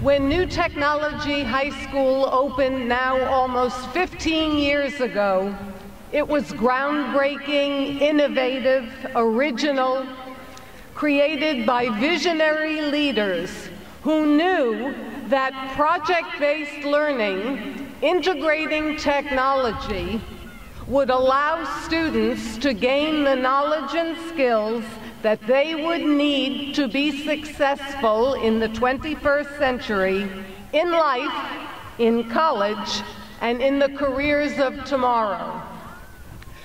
When New Technology High School opened now almost 15 years ago, it was groundbreaking, innovative, original, created by visionary leaders who knew that project-based learning, integrating technology, would allow students to gain the knowledge and skills that they would need to be successful in the 21st century, in life, in college, and in the careers of tomorrow.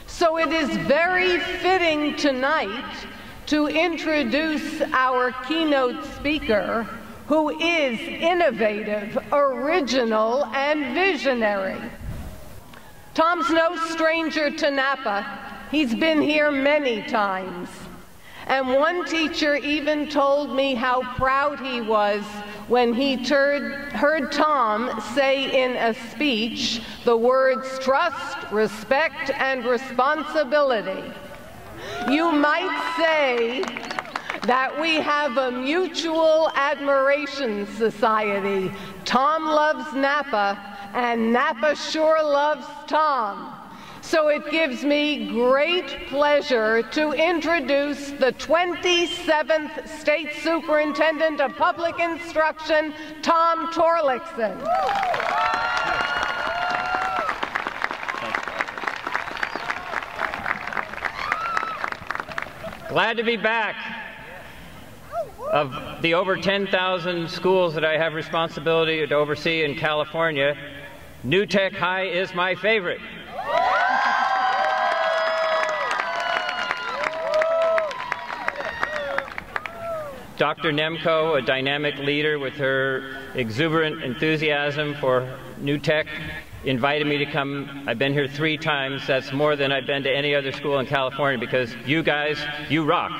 So it is very fitting tonight to introduce our keynote speaker, who is innovative, original, and visionary. Tom's no stranger to Napa. He's been here many times. And one teacher even told me how proud he was when he heard Tom say in a speech the words trust, respect, and responsibility. You might say that we have a mutual admiration society. Tom loves Napa, and Napa sure loves Tom. So it gives me great pleasure to introduce the 27th State Superintendent of Public Instruction, Tom Torlakson. Glad to be back. Of the over 10,000 schools that I have responsibility to oversee in California, New Tech High is my favorite. Dr. Nemco, a dynamic leader with her exuberant enthusiasm for New Tech, invited me to come. I've been here 3 times. That's more than I've been to any other school in California because you guys, you rock.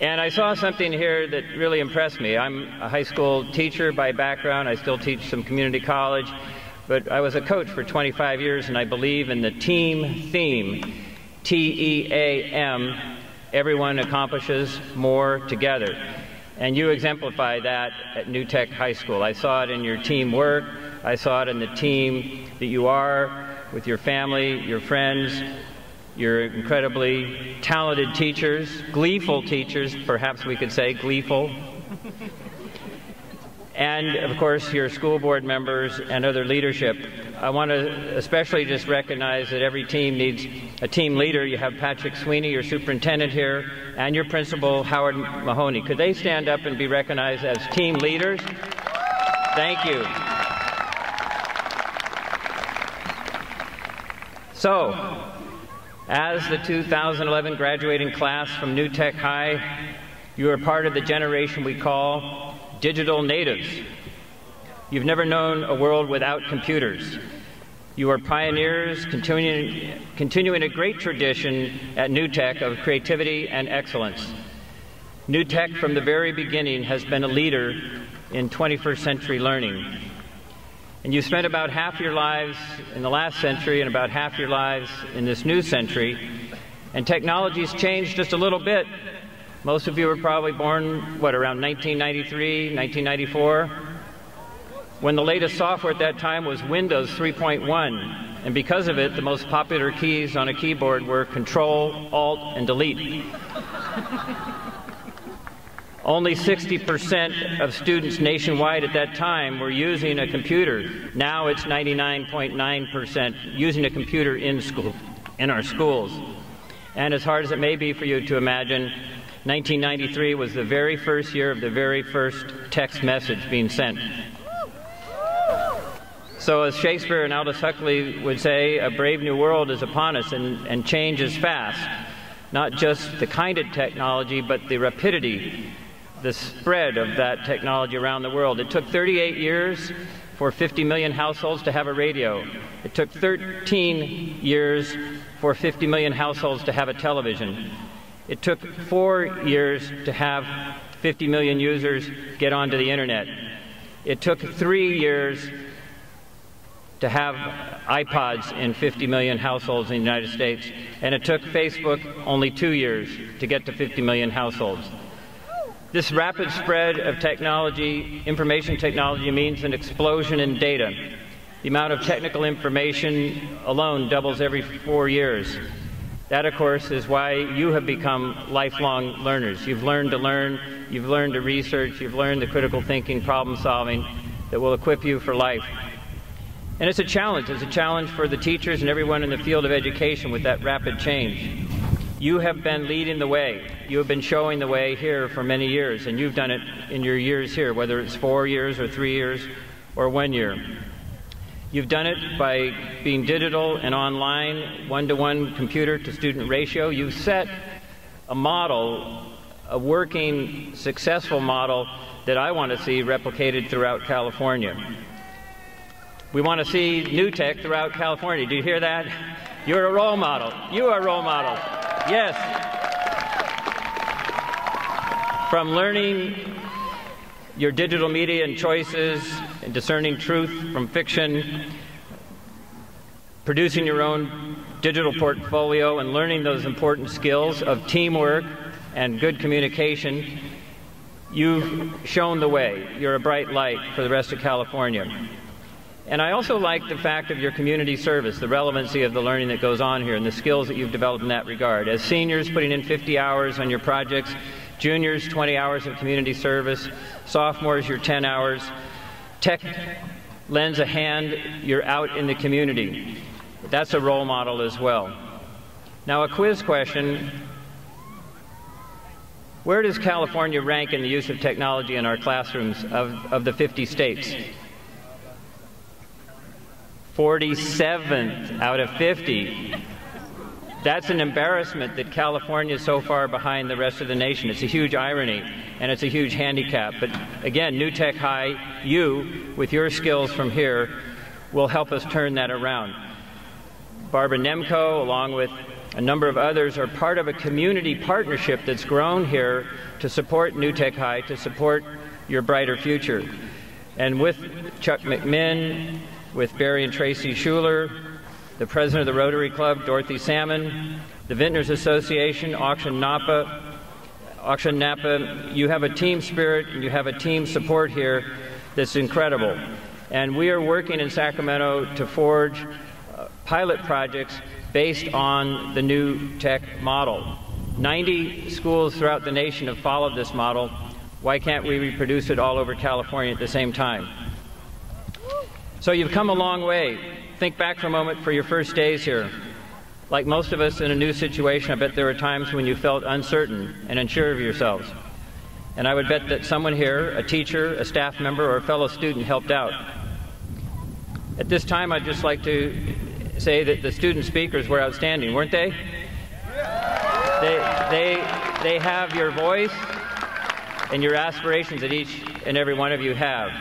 And I saw something here that really impressed me. I'm a high school teacher by background. I still teach some community college, but I was a coach for 25 years, and I believe in the team theme, T-E-A-M, everyone accomplishes more together. And you exemplify that at New Tech High School. I saw it in your teamwork. I saw it in the team that you are with your family, your friends, your incredibly talented teachers, gleeful teachers, perhaps we could say, gleeful. And, of course, your school board members and other leadership. I want to especially just recognize that every team needs a team leader. You have Patrick Sweeney, your superintendent here, and your principal, Howard Mahoney. Could they stand up and be recognized as team leaders? Thank you. So, as the 2011 graduating class from New Tech High, you are part of the generation we call digital natives. You've never known a world without computers. You are pioneers continuing a great tradition at New Tech of creativity and excellence. New Tech from the very beginning has been a leader in 21st century learning. And you spent about half your lives in the last century and about half your lives in this new century. And technology's changed just a little bit. Most of you were probably born, around 1993, 1994? When the latest software at that time was Windows 3.1. And because of it, the most popular keys on a keyboard were Control, Alt, and Delete. Only 60% of students nationwide at that time were using a computer. Now it's 99.9% using a computer in school, in our schools. And as hard as it may be for you to imagine, 1993 was the very first year of the very first text message being sent. So as Shakespeare and Aldous Huxley would say, a brave new world is upon us, and change is fast. Not just the kind of technology, but the rapidity, the spread of that technology around the world. It took 38 years for 50 million households to have a radio. It took 13 years for 50 million households to have a television. It took 4 years to have 50 million users get onto the internet. It took 3 years to have iPods in 50 million households in the United States, and it took Facebook only 2 years to get to 50 million households. This rapid spread of technology, information technology, means an explosion in data. The amount of technical information alone doubles every 4 years. That, of course, is why you have become lifelong learners. You've learned to learn, you've learned to research, you've learned the critical thinking, problem solving that will equip you for life. And it's a challenge. It's a challenge for the teachers and everyone in the field of education with that rapid change. You have been leading the way. You have been showing the way here for many years, and you've done it in your years here, whether it's 4 years or 3 years or 1 year. You've done it by being digital and online, one-to-one computer-to-student ratio. You've set a model, a working, successful model that I want to see replicated throughout California. We want to see new tech throughout California. Do you hear that? You're a role model. You are role models. Yes. From learning your digital media and choices, and discerning truth from fiction, producing your own digital portfolio, and learning those important skills of teamwork and good communication, you've shown the way. You're a bright light for the rest of California. And I also like the fact of your community service, the relevancy of the learning that goes on here, and the skills that you've developed in that regard. As seniors, putting in 50 hours on your projects, juniors, 20 hours of community service, sophomores, your 10 hours. Tech lends a hand, you're out in the community. That's a role model as well. Now, a quiz question. Where does California rank in the use of technology in our classrooms of the 50 states? 47th out of 50. That's an embarrassment that California is so far behind the rest of the nation. It's a huge irony, and it's a huge handicap. But again, New Tech High, you, with your skills from here, will help us turn that around. Barbara Nemko, along with a number of others, are part of a community partnership that's grown here to support New Tech High, to support your brighter future. And with Chuck McMinn, with Barry and Tracy Schuler, the president of the Rotary Club, Dorothy Salmon, the Vintners Association, Auction Napa, you have a team spirit and you have a team support here that's incredible. And we are working in Sacramento to forge pilot projects based on the new tech model. 90 schools throughout the nation have followed this model. Why can't we reproduce it all over California at the same time? So you've come a long way. Think back for a moment for your first days here. Like most of us in a new situation, I bet there were times when you felt uncertain and unsure of yourselves. And I would bet that someone here, a teacher, a staff member, or a fellow student helped out. At this time, I'd just like to say that the student speakers were outstanding, weren't they? They have your voice and your aspirations that each and every one of you have.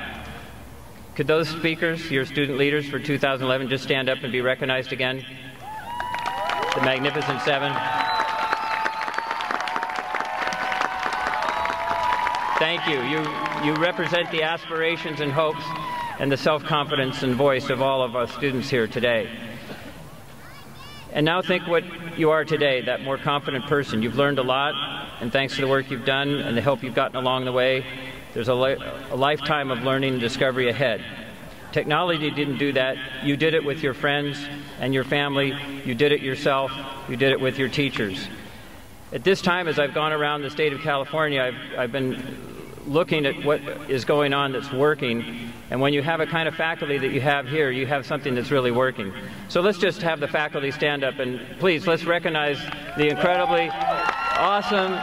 Could those speakers, your student leaders for 2011, just stand up and be recognized again? The Magnificent Seven. Thank you. You represent the aspirations and hopes and the self-confidence and voice of all of our students here today. And now think what you are today, that more confident person. You've learned a lot, and thanks to the work you've done and the help you've gotten along the way, there's a lifetime of learning and discovery ahead. Technology didn't do that. You did it with your friends and your family. You did it yourself. You did it with your teachers. At this time, as I've gone around the state of California, I've been looking at what is going on that's working. And when you have a kind of faculty that you have here, you have something that's really working. So let's just have the faculty stand up, and please, let's recognize the incredibly awesome,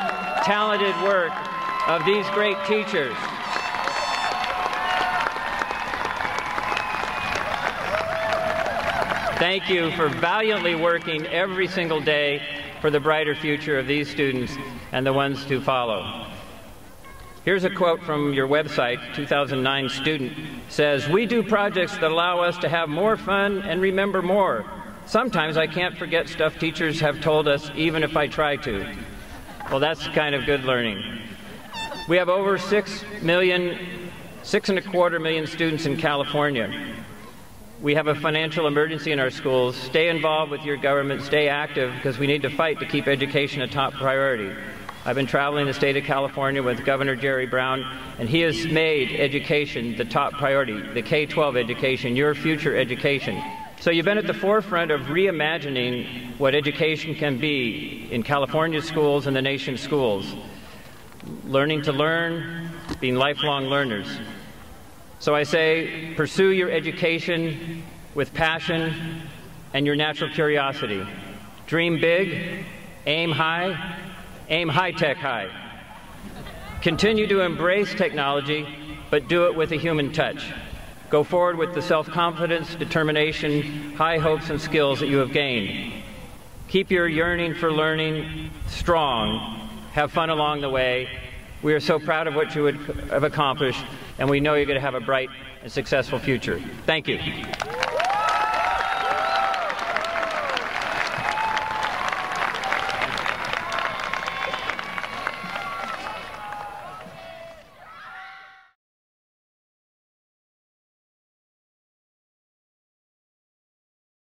talented work of these great teachers. Thank you for valiantly working every single day for the brighter future of these students and the ones to follow. Here's a quote from your website. 2009 student says, "We do projects that allow us to have more fun and remember more. Sometimes I can't forget stuff teachers have told us, even if I try to." Well, that's kind of good learning. We have over 6.25 million students in California. We have a financial emergency in our schools. Stay involved with your government, stay active, because we need to fight to keep education a top priority. I've been traveling the state of California with Governor Jerry Brown, and he has made education the top priority, the K-12 education, your future education. So you've been at the forefront of reimagining what education can be in California schools and the nation's schools. Learning to learn, being lifelong learners. So I say, pursue your education with passion and your natural curiosity. Dream big, aim high-tech high. Continue to embrace technology, but do it with a human touch. Go forward with the self-confidence, determination, high hopes and skills that you have gained. Keep your yearning for learning strong. Have fun along the way. We are so proud of what you have accomplished, and we know you're going to have a bright and successful future. Thank you.